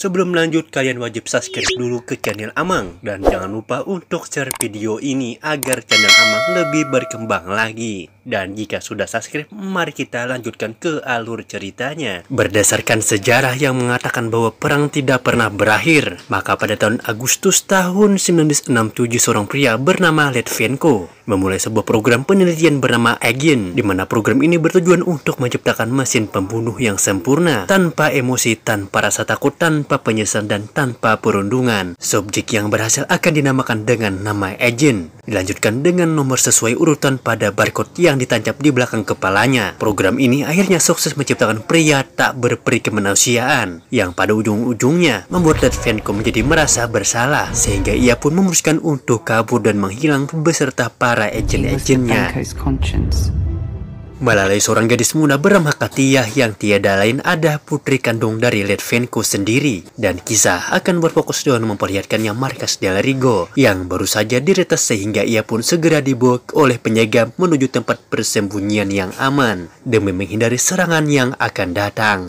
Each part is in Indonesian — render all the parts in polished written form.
Sebelum lanjut, kalian wajib subscribe dulu ke channel Amang. Dan jangan lupa untuk share video ini agar channel Amang lebih berkembang lagi. Dan jika sudah subscribe, mari kita lanjutkan ke alur ceritanya. Berdasarkan sejarah yang mengatakan bahwa perang tidak pernah berakhir, maka pada tahun Agustus tahun 1967 seorang pria bernama Litvinenko memulai sebuah program penelitian bernama Agent, di mana program ini bertujuan untuk menciptakan mesin pembunuh yang sempurna, tanpa emosi, tanpa rasa takut, tanpa penyesalan, dan tanpa perundungan. Subjek yang berhasil akan dinamakan dengan nama Agent, dilanjutkan dengan nomor sesuai urutan pada barcode yang ditancap di belakang kepalanya. Program ini akhirnya sukses menciptakan pria tak berperi kemanusiaan, yang pada ujung-ujungnya membuat Litvinenko menjadi merasa bersalah, sehingga ia pun memutuskan untuk kabur dan menghilang beserta para agen-agennya. Melalui seorang gadis muda bernama Katia yang tiada lain ada putri kandung dari Litvinenko sendiri, dan kisah akan berfokus dengan memperlihatkannya markas Del Rigo yang baru saja diretas, sehingga ia pun segera dibawa oleh penjaga menuju tempat persembunyian yang aman demi menghindari serangan yang akan datang.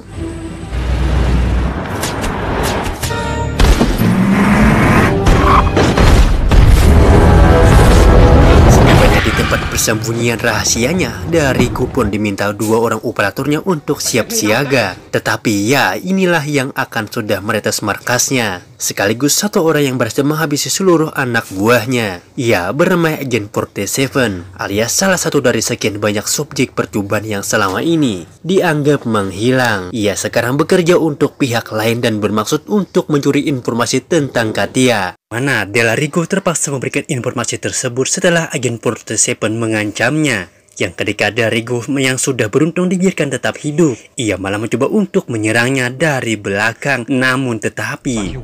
Persembunyian rahasianya, Del Rigo pun diminta dua orang operatornya untuk siap siaga. Tetapi ya, inilah yang akan sudah meretas markasnya, sekaligus satu orang yang berhasil menghabisi seluruh anak buahnya. Ia bernama Agent 47, alias salah satu dari sekian banyak subjek percobaan yang selama ini dianggap menghilang. Ia sekarang bekerja untuk pihak lain dan bermaksud untuk mencuri informasi tentang Katia, mana Del Rigo terpaksa memberikan informasi tersebut setelah Agen 47 mengancamnya. Yang ketika Del Rigo yang sudah beruntung dibiarkan tetap hidup, ia malah mencoba untuk menyerangnya dari belakang. Namun tetapi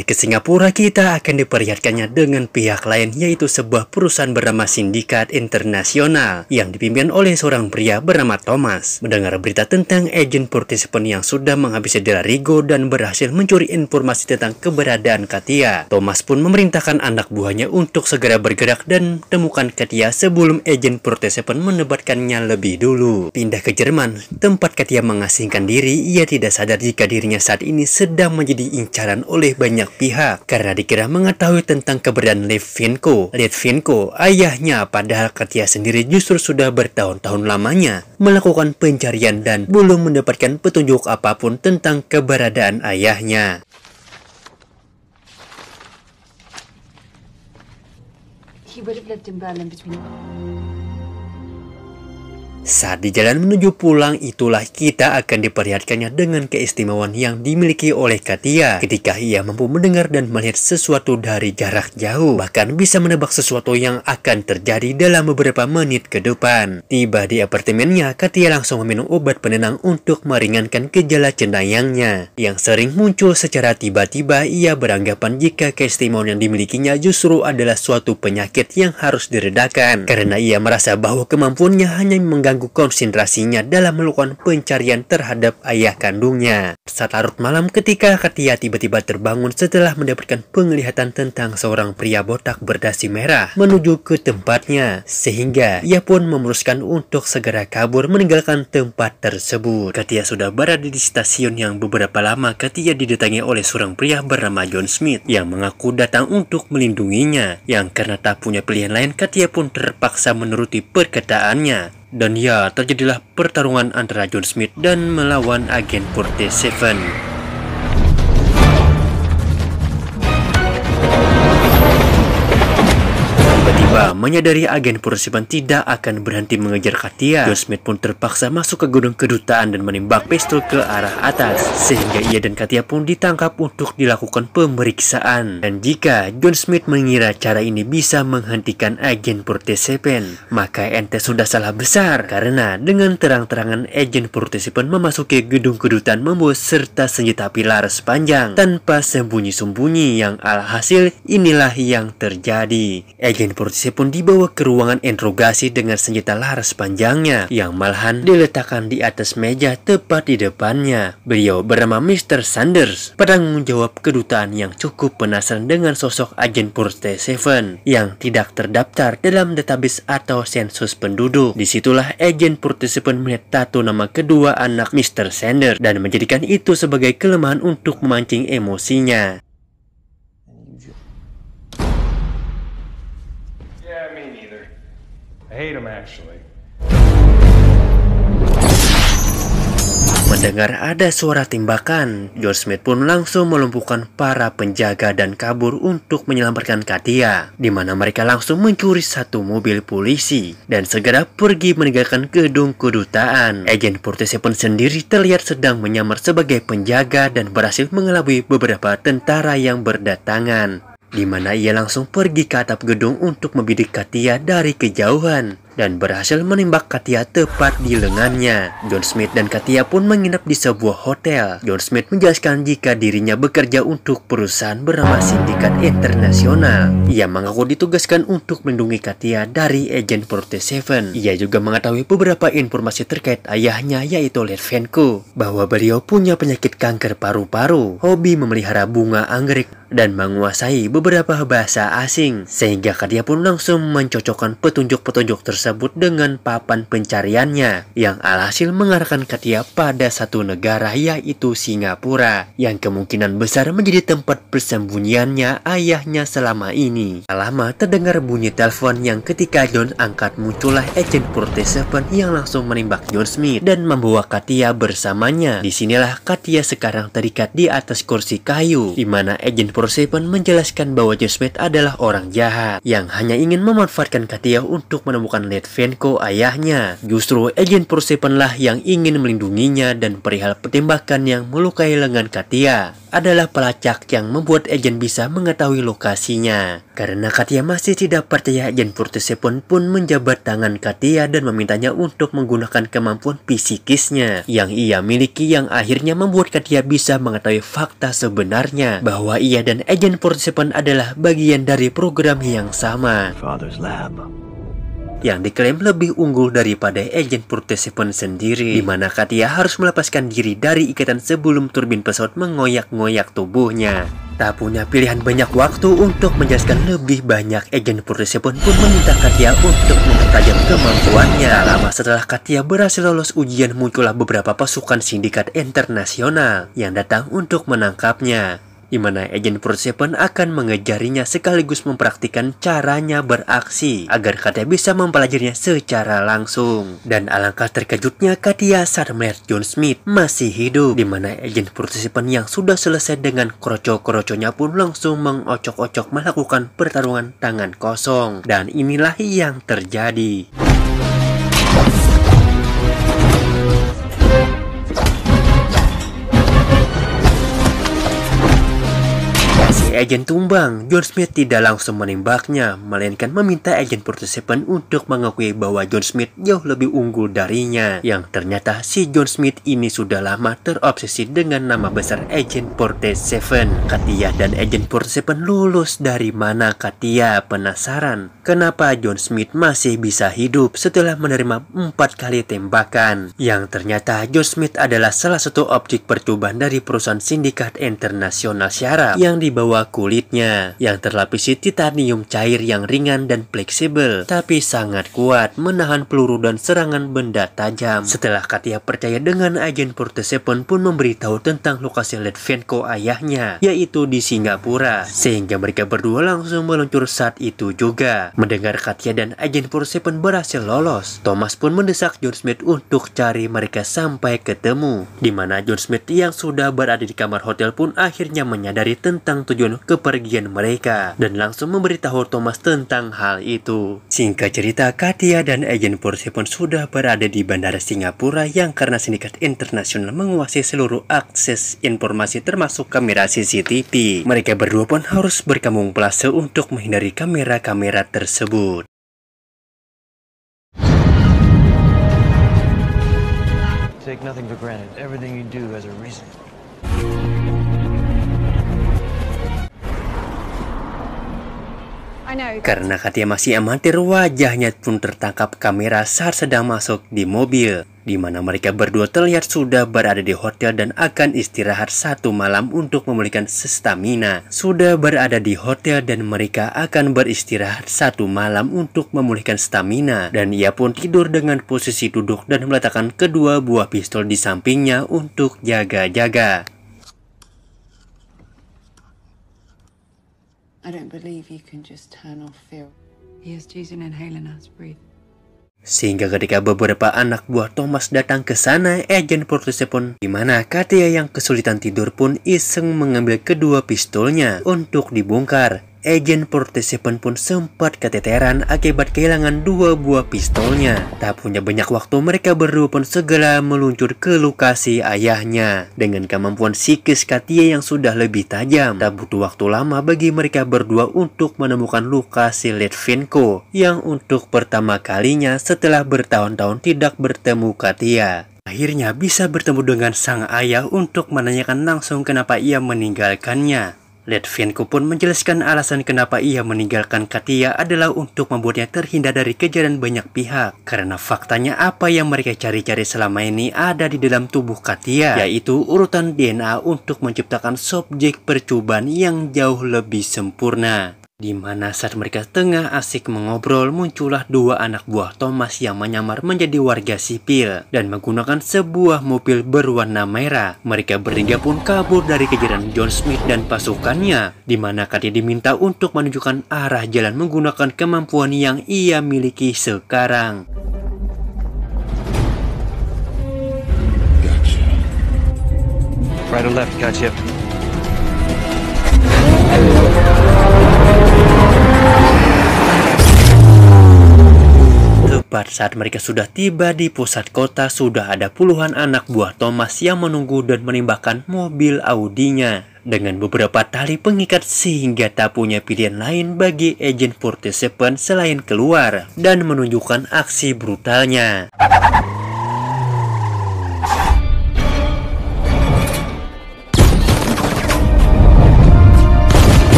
ke Singapura, kita akan diperlihatkannya dengan pihak lain, yaitu sebuah perusahaan bernama Sindikat Internasional yang dipimpin oleh seorang pria bernama Thomas. Mendengar berita tentang Agent 47 yang sudah menghabisi Del Rigo dan berhasil mencuri informasi tentang keberadaan Katia, Thomas pun memerintahkan anak buahnya untuk segera bergerak dan temukan Katia sebelum Agent 47 menebatkannya lebih dulu. Pindah ke Jerman, tempat Katia mengasingkan diri. Ia tidak sadar jika dirinya saat ini sedang menjadi incaran oleh banyak pihak karena dikira mengetahui tentang keberadaan Litvinenko, ayahnya, padahal Katia sendiri justru sudah bertahun-tahun lamanya melakukan pencarian dan belum mendapatkan petunjuk apapun tentang keberadaan ayahnya. Saat di jalan menuju pulang, itulah kita akan diperlihatkannya dengan keistimewaan yang dimiliki oleh Katia ketika ia mampu mendengar dan melihat sesuatu dari jarak jauh, bahkan bisa menebak sesuatu yang akan terjadi dalam beberapa menit ke depan. Tiba di apartemennya, Katia langsung meminum obat penenang untuk meringankan gejala cenayangnya yang sering muncul secara tiba-tiba. Ia beranggapan jika keistimewaan yang dimilikinya justru adalah suatu penyakit yang harus diredakan, karena ia merasa bahwa kemampuannya hanya mengganggu konsentrasinya dalam melakukan pencarian terhadap ayah kandungnya. Saat larut malam, ketika Katia tiba-tiba terbangun setelah mendapatkan penglihatan tentang seorang pria botak berdasi merah menuju ke tempatnya, sehingga ia pun memutuskan untuk segera kabur meninggalkan tempat tersebut. Katia sudah berada di stasiun yang beberapa lama. Katia didatangi oleh seorang pria bernama John Smith yang mengaku datang untuk melindunginya, yang karena tak punya pilihan lain, Katia pun terpaksa menuruti perkataannya. Dan ya, terjadilah pertarungan antara John Smith dan melawan Agen 47. Tiba-tiba menyadari Agen 47 tidak akan berhenti mengejar Katia, John Smith pun terpaksa masuk ke gedung kedutaan dan menembak pistol ke arah atas, sehingga ia dan Katia pun ditangkap untuk dilakukan pemeriksaan. Dan jika John Smith mengira cara ini bisa menghentikan Agen 47, maka ente sudah salah besar, karena dengan terang-terangan Agen 47 memasuki gedung kedutaan membawa serta senjata api laras panjang tanpa sembunyi-sembunyi, yang alhasil inilah yang terjadi. Agen 47 pun dibawa ke ruangan interogasi dengan senjata laras panjangnya yang malahan diletakkan di atas meja tepat di depannya. Beliau bernama Mr. Sanders, penanggung jawab kedutaan yang cukup penasaran dengan sosok agen 47 yang tidak terdaftar dalam database atau sensus penduduk. Disitulah agen 47 melihat tato nama kedua anak Mr. Sanders dan menjadikan itu sebagai kelemahan untuk memancing emosinya. Yeah, me neither. I hate him actually. Mendengar ada suara tembakan, John Smith pun langsung melumpuhkan para penjaga dan kabur untuk menyelamatkan Katia, di mana mereka langsung mencuri satu mobil polisi dan segera pergi meninggalkan gedung kedutaan. Agen 47 sendiri terlihat sedang menyamar sebagai penjaga dan berhasil mengelabui beberapa tentara yang berdatangan, di mana ia langsung pergi ke atap gedung untuk membidik Katia dari kejauhan dan berhasil menembak Katia tepat di lengannya. John Smith dan Katia pun menginap di sebuah hotel. John Smith menjelaskan jika dirinya bekerja untuk perusahaan bernama Sindikat Internasional. Ia mengaku ditugaskan untuk melindungi Katia dari agen 47. Ia juga mengetahui beberapa informasi terkait ayahnya, yaitu Litvenko, bahwa beliau punya penyakit kanker paru-paru, hobi memelihara bunga anggrek, dan menguasai beberapa bahasa asing, sehingga Katia pun langsung mencocokkan petunjuk-petunjuk tersebut dengan papan pencariannya, yang alhasil mengarahkan Katia pada satu negara, yaitu Singapura, yang kemungkinan besar menjadi tempat persembunyiannya ayahnya selama ini. Tak lama terdengar bunyi telepon yang ketika John angkat muncullah agen 47 yang langsung menembak John Smith dan membawa Katia bersamanya. Disinilah Katia sekarang terikat di atas kursi kayu, di mana agen 47 menjelaskan bahwa John Smith adalah orang jahat yang hanya ingin memanfaatkan Katia untuk menemukan Litvenko ayahnya. Justru agen 47 lah yang ingin melindunginya, dan perihal penembakan yang melukai lengan Katia adalah pelacak yang membuat agen bisa mengetahui lokasinya. Karena Katia masih tidak percaya, agen 47 pun menjabat tangan Katia dan memintanya untuk menggunakan kemampuan psikisnya yang ia miliki, yang akhirnya membuat Katia bisa mengetahui fakta sebenarnya bahwa ia dan agen 47 adalah bagian dari program yang sama yang diklaim lebih unggul daripada agen 47 sendiri, di mana Katia harus melepaskan diri dari ikatan sebelum turbin pesawat mengoyak-ngoyak tubuhnya. Tak punya pilihan banyak waktu untuk menjelaskan lebih banyak, agen 47 pun meminta Katia untuk mempertajam kemampuannya. Tak lama setelah Katia berhasil lolos ujian, muncullah beberapa pasukan Sindikat Internasional yang datang untuk menangkapnya, di mana agen 47 akan mengejarinya sekaligus mempraktikkan caranya beraksi agar Katia bisa mempelajarinya secara langsung. Dan alangkah terkejutnya Katia saat melihat John Smith masih hidup, di mana agen 47 yang sudah selesai dengan kroco-kroconya pun langsung mengocok-ocok melakukan pertarungan tangan kosong. Dan inilah yang terjadi. Agen tumbang, John Smith tidak langsung menembaknya, melainkan meminta agen 47 untuk mengakui bahwa John Smith jauh lebih unggul darinya. Yang ternyata si John Smith ini sudah lama terobsesi dengan nama besar agen 47. Katia dan agen 47 lulus dari mana? Katia penasaran kenapa John Smith masih bisa hidup setelah menerima 4 kali tembakan. Yang ternyata John Smith adalah salah satu objek percobaan dari perusahaan Sindikat Internasional Syaraf yang dibawa kulitnya yang terlapisi titanium cair yang ringan dan fleksibel, tapi sangat kuat menahan peluru dan serangan benda tajam. Setelah Katia percaya dengan agen 47 pun memberitahu tentang lokasi Litvenko ayahnya, yaitu di Singapura, sehingga mereka berdua langsung meluncur saat itu juga. Mendengar Katia dan agen 47 berhasil lolos, Thomas pun mendesak John Smith untuk cari mereka sampai ketemu, di mana John Smith yang sudah berada di kamar hotel pun akhirnya menyadari tentang tujuan kepergian mereka dan langsung memberitahu Thomas tentang hal itu. Singkat cerita, Katia dan agen 47 sudah berada di bandara Singapura yang karena Sindikat Internasional menguasai seluruh akses informasi termasuk kamera CCTV. Mereka berdua pun harus berkamuflase untuk menghindari kamera-kamera tersebut. Take nothing for granted. Everything you do has a reason. Karena Katia masih amatir, wajahnya pun tertangkap kamera saat sedang masuk di mobil, di mana mereka berdua terlihat sudah berada di hotel dan akan istirahat satu malam untuk memulihkan stamina. Sudah berada di hotel dan mereka akan beristirahat satu malam untuk memulihkan stamina, dan ia pun tidur dengan posisi duduk dan meletakkan kedua buah pistol di sampingnya untuk jaga-jaga. I don't believe you can just turn off fear. He is choosing inhaler now to breathe. Sehingga ketika beberapa anak buah Thomas datang ke sana, Agent 47 di mana Katia yang kesulitan tidur pun iseng mengambil kedua pistolnya untuk dibongkar. Agent 47 pun sempat keteteran akibat kehilangan dua buah pistolnya. Tak punya banyak waktu, mereka berdua pun segera meluncur ke lokasi ayahnya. Dengan kemampuan psikis Katia yang sudah lebih tajam, tak butuh waktu lama bagi mereka berdua untuk menemukan lokasi Litvinenko yang untuk pertama kalinya setelah bertahun-tahun tidak bertemu Katia. Akhirnya bisa bertemu dengan sang ayah untuk menanyakan langsung kenapa ia meninggalkannya. Litvinenko pun menjelaskan alasan kenapa ia meninggalkan Katia adalah untuk membuatnya terhindar dari kejaran banyak pihak. Karena faktanya apa yang mereka cari-cari selama ini ada di dalam tubuh Katia, yaitu urutan DNA untuk menciptakan subjek percobaan yang jauh lebih sempurna. Di mana saat mereka tengah asik mengobrol, muncullah dua anak buah Thomas yang menyamar menjadi warga sipil dan menggunakan sebuah mobil berwarna merah. Mereka bertiga pun kabur dari kejaran John Smith dan pasukannya, di mana Katia diminta untuk menunjukkan arah jalan menggunakan kemampuan yang ia miliki sekarang. Right or left, Katya? Tepat saat mereka sudah tiba di pusat kota, sudah ada puluhan anak buah Thomas yang menunggu dan menembakkan mobil Audinya dengan beberapa tali pengikat sehingga tak punya pilihan lain bagi Agent 47 selain keluar dan menunjukkan aksi brutalnya.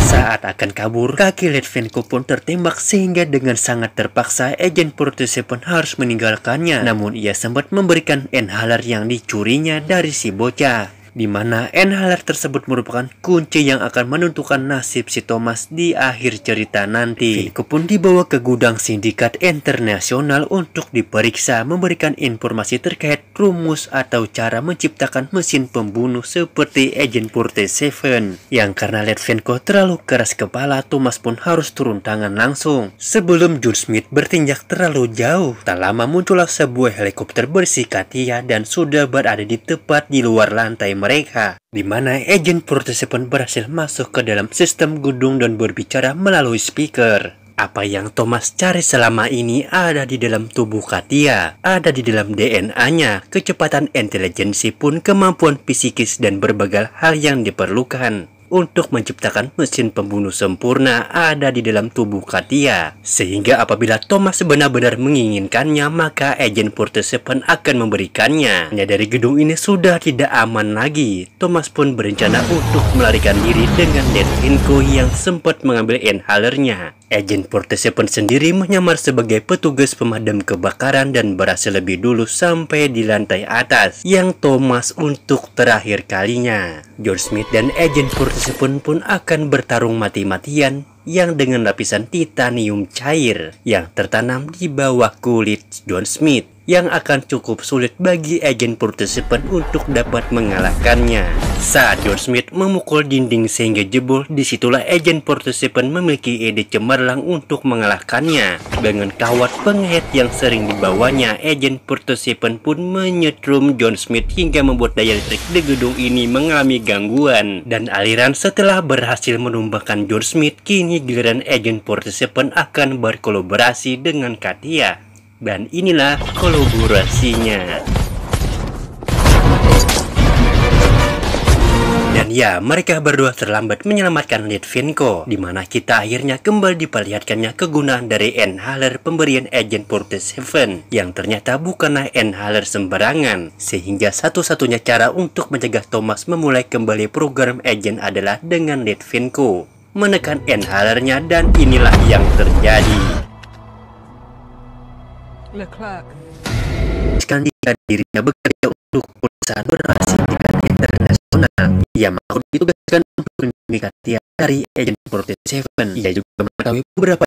Saat akan kabur, kaki Litvinenko pun tertembak sehingga dengan sangat terpaksa Agent 47 harus meninggalkannya. Namun ia sempat memberikan inhaler yang dicurinya dari si bocah, di mana inhaler tersebut merupakan kunci yang akan menentukan nasib si Thomas di akhir cerita nanti. Litvinenko pun dibawa ke gudang sindikat internasional untuk diperiksa, memberikan informasi terkait rumus atau cara menciptakan mesin pembunuh seperti Agent 47. Yang karena Litvinenko terlalu keras kepala, Thomas pun harus turun tangan langsung. Sebelum John Smith bertindak terlalu jauh, tak lama muncullah sebuah helikopter bersih Katia dan sudah berada di tepat di luar lantai mereka, di mana Agent 47 berhasil masuk ke dalam sistem gedung dan berbicara melalui speaker. Apa yang Thomas cari selama ini ada di dalam tubuh Katia, ada di dalam DNA-nya, kecepatan intelijensi pun, kemampuan psikis dan berbagai hal yang diperlukan untuk menciptakan mesin pembunuh sempurna ada di dalam tubuh Katia. Sehingga apabila Thomas benar-benar menginginkannya, maka Agent 47 akan memberikannya. Hanya dari gedung ini sudah tidak aman lagi. Thomas pun berencana untuk melarikan diri dengan Litvinenko yang sempat mengambil inhalernya. Agent 47 sendiri menyamar sebagai petugas pemadam kebakaran dan berhasil lebih dulu sampai di lantai atas yang Thomas untuk terakhir kalinya. John Smith dan Agent 47 pun akan bertarung mati-matian yang dengan lapisan titanium cair yang tertanam di bawah kulit John Smith, yang akan cukup sulit bagi Agent 47 untuk dapat mengalahkannya. Saat John Smith memukul dinding sehingga jebol, disitulah Agent 47 memiliki ide cemerlang untuk mengalahkannya. Dengan kawat pengait yang sering dibawanya, Agent 47 pun menyetrum John Smith hingga membuat daya listrik di gedung ini mengalami gangguan. Dan aliran setelah berhasil menumbangkan John Smith, kini giliran Agent 47 akan berkolaborasi dengan Katia. Dan inilah kolaborasinya. Dan ya, mereka berdua terlambat menyelamatkan Litvinenko, di mana kita akhirnya kembali diperlihatkannya kegunaan dari inhaler pemberian Agent 47 yang ternyata bukanlah inhaler sembarangan. Sehingga satu-satunya cara untuk mencegah Thomas memulai kembali program Agent adalah dengan Litvinenko menekan inhalernya dan inilah yang terjadi. Leclerc. Sekarang jika dirinya bekerja untuk perusahaan berbasis tingkat internasional, ia mau ditugaskan untuk melindungi Katia dari Agent 47. Ia juga mengetahui beberapa